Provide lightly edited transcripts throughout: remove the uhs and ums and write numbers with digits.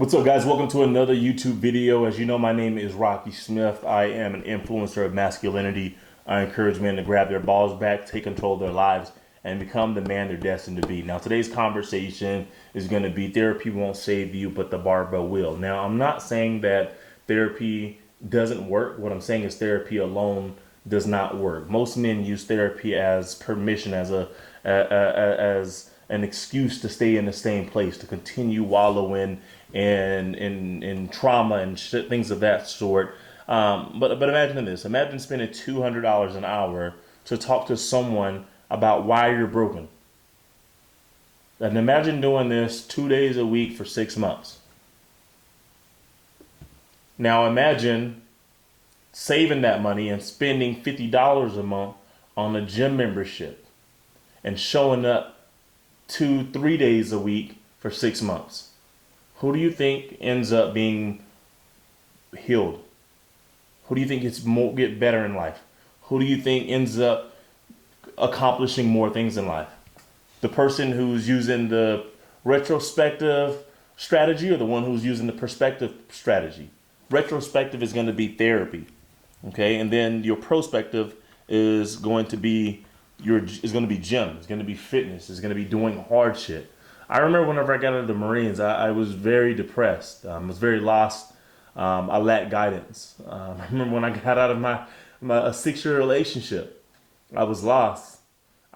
What's up, guys? Welcome to another YouTube video. As you know, my name is Rocky Smith. I am an influencer of masculinity. I encourage men to grab their balls back, take control of their lives, and become the man they're destined to be. Now, today's conversation is going to be therapy won't save you, but the barbell will. Now, I'm not saying that therapy doesn't work. What I'm saying is therapy alone does not work. Most men use therapy as permission, as as an excuse to stay in the same place, to continue wallowing in trauma and shit, things of that sort. But imagine this: imagine spending $200 an hour to talk to someone about why you're broken. And imagine doing this 2 days a week for 6 months. Now imagine saving that money and spending $50 a month on a gym membership and showing up 2-3 days a week for 6 months. Who do you think ends up being healed? Who do you think get better in life? Who do you think ends up accomplishing more things in life? The person who's using the retrospective strategy or the one who's using the perspective strategy? Retrospective is going to be therapy, okay? And then your prospective is going to be gym. It's going to be fitness. It's going to be doing hard shit. I remember whenever I got out of the Marines, I was very depressed. I was very lost. I lacked guidance. I remember when I got out of my a 6-year relationship, I was lost.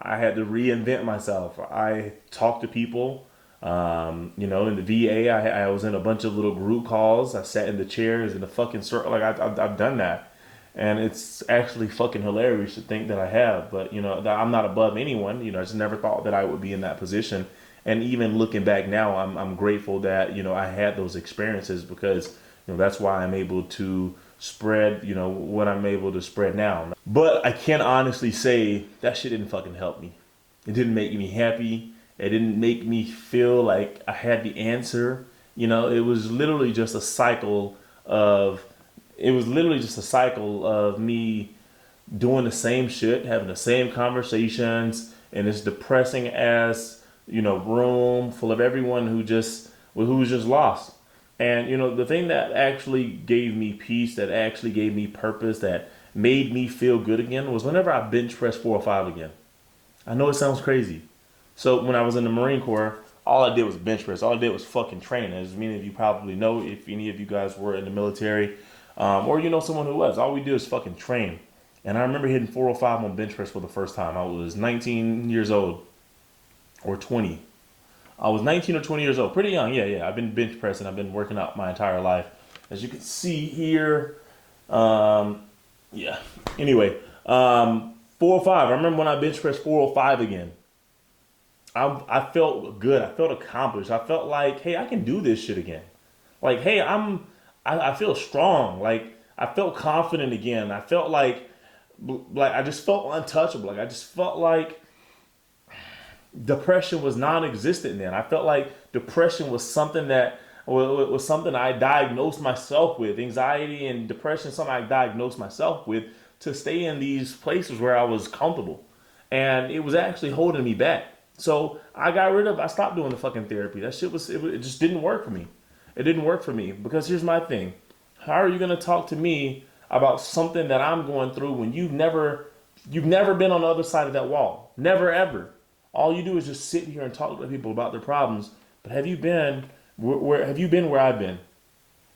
I had to reinvent myself. I talked to people. In the VA, I was in a bunch of little group calls. I sat in the chairs in the fucking circle. Like I've done that. And it's actually fucking hilarious to think that I have. But, that I'm not above anyone. I just never thought that I would be in that position. And even looking back now, I'm grateful that, I had those experiences because, that's why I'm able to spread, what I'm able to spread now. But I can honestly say that shit didn't fucking help me. It didn't make me happy. It didn't make me feel like I had the answer. It was literally just a cycle of me doing the same shit, having the same conversations, and this depressing ass, room full of everyone who was just lost. And the thing that actually gave me peace, that actually gave me purpose, that made me feel good again was whenever I bench press 405 again. I know it sounds crazy. So when I was in the Marine Corps, all I did was bench press. All I did was fucking training. As many of you probably know, if any of you guys were in the military, or someone who was, all we do is fucking train. And I remember hitting 405 on bench press for the first time. I was 19 years old, or 20. I was 19 or 20 years old, pretty young. Yeah. I've been bench pressing. I've been working out my entire life, as you can see here. Anyway, 405. I remember when I bench pressed 405 again. I felt good. I felt accomplished. I felt like, hey, I can do this shit again. Like, hey, I feel strong. Like, I felt confident again. I felt like I just felt untouchable. Like, I just felt like depression was non-existent then. I felt like depression was something that was something I diagnosed myself with. Anxiety and depression, something I diagnosed myself with to stay in these places where I was comfortable. And it was actually holding me back. So I stopped doing the fucking therapy. That shit it just didn't work for me. It didn't work for me because here's my thing. How are you going to talk to me about something that I'm going through when you've never been on the other side of that wall? Never, ever. All you do is just sit here and talk to people about their problems. But have you been where I've been?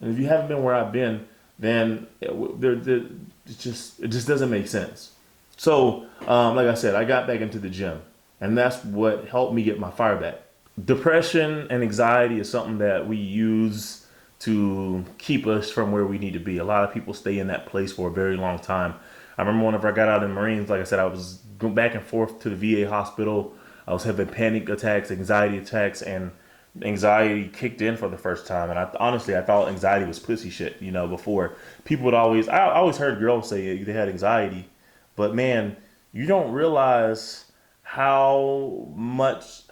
And if you haven't been where I've been, then it just doesn't make sense. So, like I said, I got back into the gym. And that's what helped me get my fire back. Depression and anxiety is something that we use to keep us from where we need to be. A lot of people stay in that place for a very long time. I remember whenever I got out of the Marines, like I said, I was going back and forth to the VA hospital. I was having panic attacks, anxiety attacks, and anxiety kicked in for the first time. And I thought anxiety was pussy shit, before. I always heard girls say they had anxiety. But man, you don't realize how much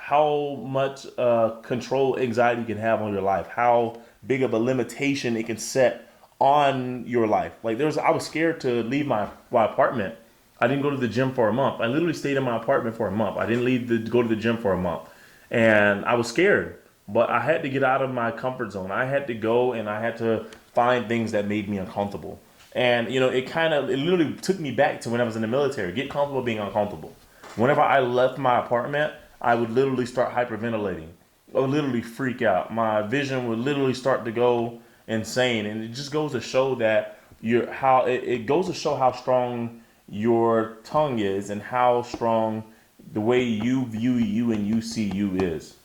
control anxiety can have on your life, how big of a limitation it can set on your life. Like I was scared to leave my apartment. I didn't go to the gym for a month. I literally stayed in my apartment for a month. I didn't go to the gym for a month. And I was scared but I had to get out of my comfort zone. I had to go and I had to find things that made me uncomfortable. And it literally took me back to when I was in the military. Get comfortable being uncomfortable. Whenever I left my apartment, I would literally start hyperventilating. I would literally freak out. My vision would literally start to go insane. And it just goes to show that it goes to show how strong your tongue is and how strong the way you view you and you see you is.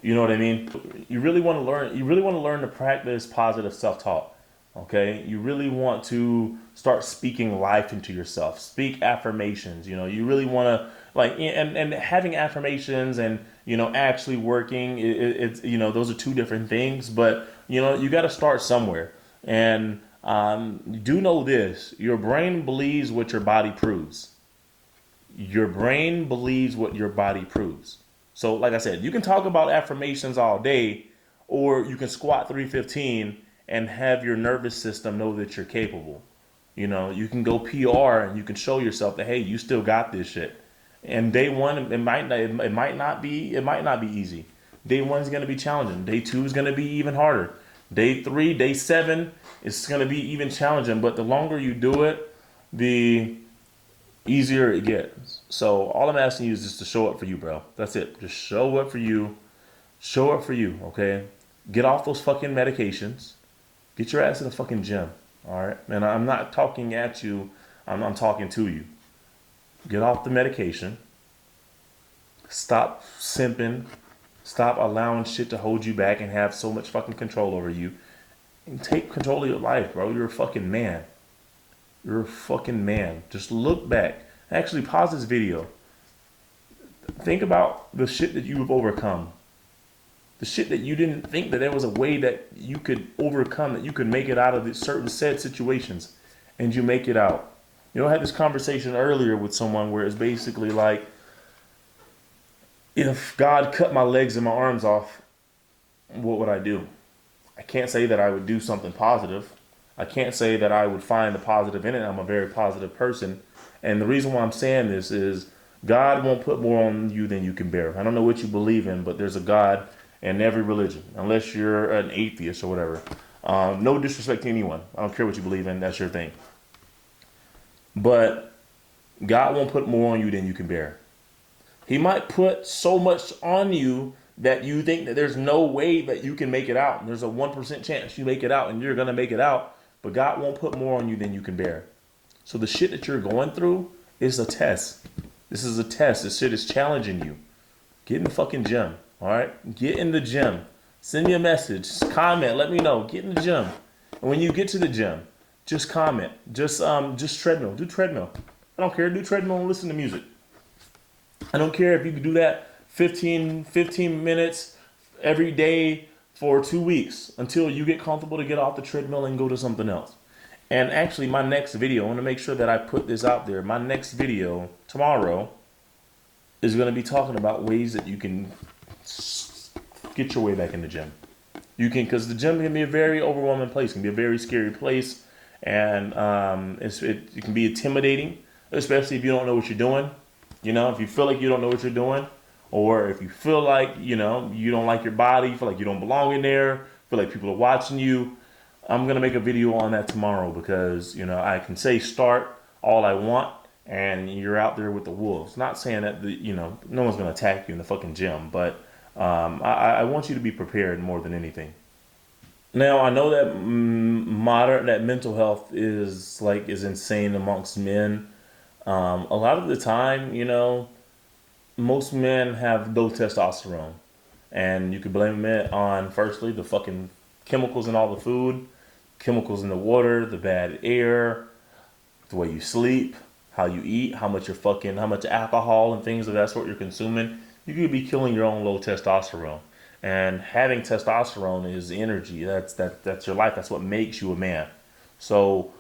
You know what I mean? You really want to learn. You really want to learn to practice positive self-talk. Okay, you really want to start speaking life into yourself. Speak affirmations. You really want to and having affirmations and actually working. It's those are two different things. But you got to start somewhere. And do know this: your brain believes what your body proves. Your brain believes what your body proves. So, like I said, you can talk about affirmations all day, or you can squat 315 and have your nervous system know that you're capable. You can go PR and you can show yourself that, hey, you still got this shit. And day one, it might not be easy. Day one is going to be challenging. Day two is going to be even harder. Day three, day seven, it's going to be even challenging. But the longer you do it, the easier it gets. So all I'm asking you is just to show up for you, bro. That's it. Just show up for you. Show up for you, okay? Get off those fucking medications. Get your ass in the fucking gym, all right? And I'm not talking at you. I'm talking to you. Get off the medication. Stop simping. Stop allowing shit to hold you back and have so much fucking control over you. And take control of your life, bro. You're a fucking man. You're a fucking man. Just look back. Actually, pause this video. Think about the shit that you've overcome. The shit that you didn't think that there was a way that you could overcome, that you could make it out of these certain said situations, and you make it out. I had this conversation earlier with someone where it's basically like, if God cut my legs and my arms off, what would I do? I can't say that I would do something positive. I can't say that I would find the positive in it. I'm a very positive person. And the reason why I'm saying this is God won't put more on you than you can bear. I don't know what you believe in, but there's a God in every religion, unless you're an atheist or whatever. No disrespect to anyone. I don't care what you believe in. That's your thing. But God won't put more on you than you can bear. He might put so much on you that you think that there's no way that you can make it out. There's a 1% chance you make it out and you're going to make it out. But God won't put more on you than you can bear. So the shit that you're going through is a test. This is a test. This shit is challenging you. Get in the fucking gym. All right? Get in the gym. Send me a message. Comment. Let me know. Get in the gym. And when you get to the gym, just comment. Just treadmill. Do treadmill. I don't care. Do treadmill and listen to music. I don't care if you can do that 15 minutes every day for 2 weeks until you get comfortable to get off the treadmill and go to something else. And actually, my next video, I want to make sure that I put this out there. My next video tomorrow is going to be talking about ways that you can get your way back in the gym. You can, because the gym can be a very overwhelming place, can be a very scary place, and it can be intimidating, especially if you don't know what you're doing. If you feel like you don't know what you're doing, or if you feel like, you don't like your body, you feel like you don't belong in there, feel like people are watching you, I'm going to make a video on that tomorrow because, I can say start all I want and you're out there with the wolves. Not saying that, no one's going to attack you in the fucking gym, but I want you to be prepared more than anything. Now, I know that that mental health is insane amongst men. A lot of the time, most men have low testosterone, and you can blame it on, firstly, the fucking chemicals in all the food, chemicals in the water, the bad air, the way you sleep, how you eat, how much alcohol and things of that sort you're consuming. You could be killing your own low testosterone. And having testosterone is energy. That's your life. That's what makes you a man. So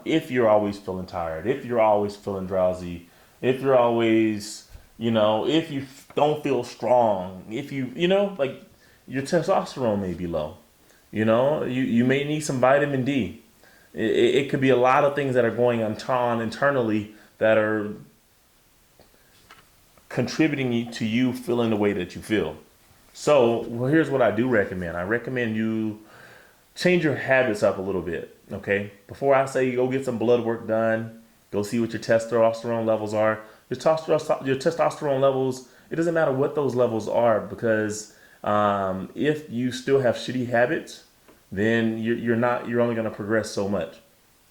if you're always feeling tired, if you're always feeling drowsy, if you're always, if you don't feel strong, if you, your testosterone may be low. You may need some vitamin D. It could be a lot of things that are going on internally that are contributing to you feeling the way that you feel. So, well, here's what I do recommend. I recommend you change your habits up a little bit. Okay. Before I say go get some blood work done, go see what your testosterone levels are. Your testosterone levels. It doesn't matter what those levels are because if you still have shitty habits, then you're not. You're only going to progress so much.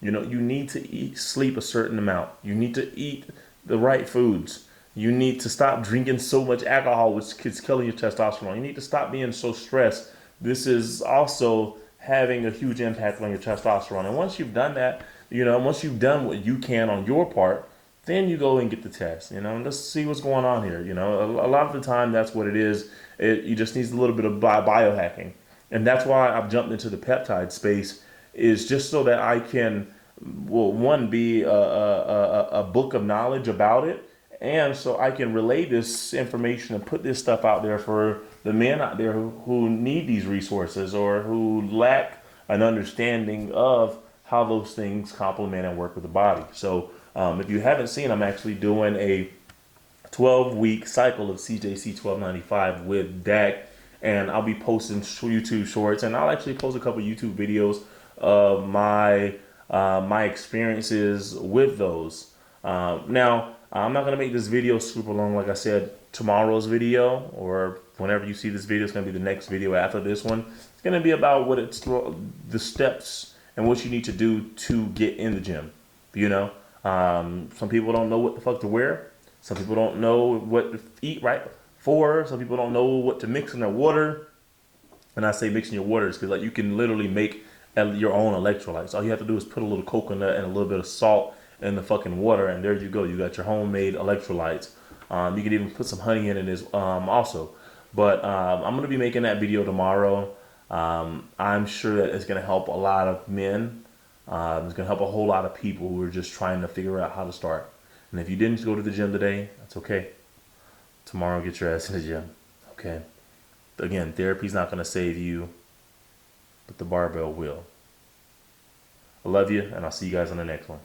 You need to eat, sleep a certain amount. You need to eat the right foods. You need to stop drinking so much alcohol, which is killing your testosterone. You need to stop being so stressed. This is also having a huge impact on your testosterone. And once you've done that, once you've done what you can on your part, then you go and get the test. And let's see what's going on here. A lot of the time that's what it is. You just needs a little bit of biohacking, and that's why I've jumped into the peptide space, is just so that I can, well, one, be a book of knowledge about it, and so I can relay this information and put this stuff out there for the men out there who need these resources or who lack an understanding of how those things complement and work with the body. So if you haven't seen, I'm actually doing a 12-week cycle of CJC 1295 with Dak, and I'll be posting YouTube shorts, and I'll actually post a couple YouTube videos of my experiences with those. Now, I'm not gonna make this video super long. Like I said, tomorrow's video, or whenever you see this video, it's gonna be the next video after this one. It's gonna be about the steps and what you need to do to get in the gym. Some people don't know what the fuck to wear. Some people don't know what to eat right for. Some people don't know what to mix in their water. And I say mixing your waters because you can literally make your own electrolytes. All you have to do is put a little coconut and a little bit of salt in the fucking water, and there you go. You got your homemade electrolytes. You can even put some honey in it as also. But I'm gonna be making that video tomorrow. I'm sure that it's gonna help a lot of men. It's gonna help a whole lot of people who are just trying to figure out how to start. And if you didn't go to the gym today, that's okay. Tomorrow, get your ass in the gym. Okay. Again, therapy's not gonna save you, but the barbell will. I love you, and I'll see you guys on the next one.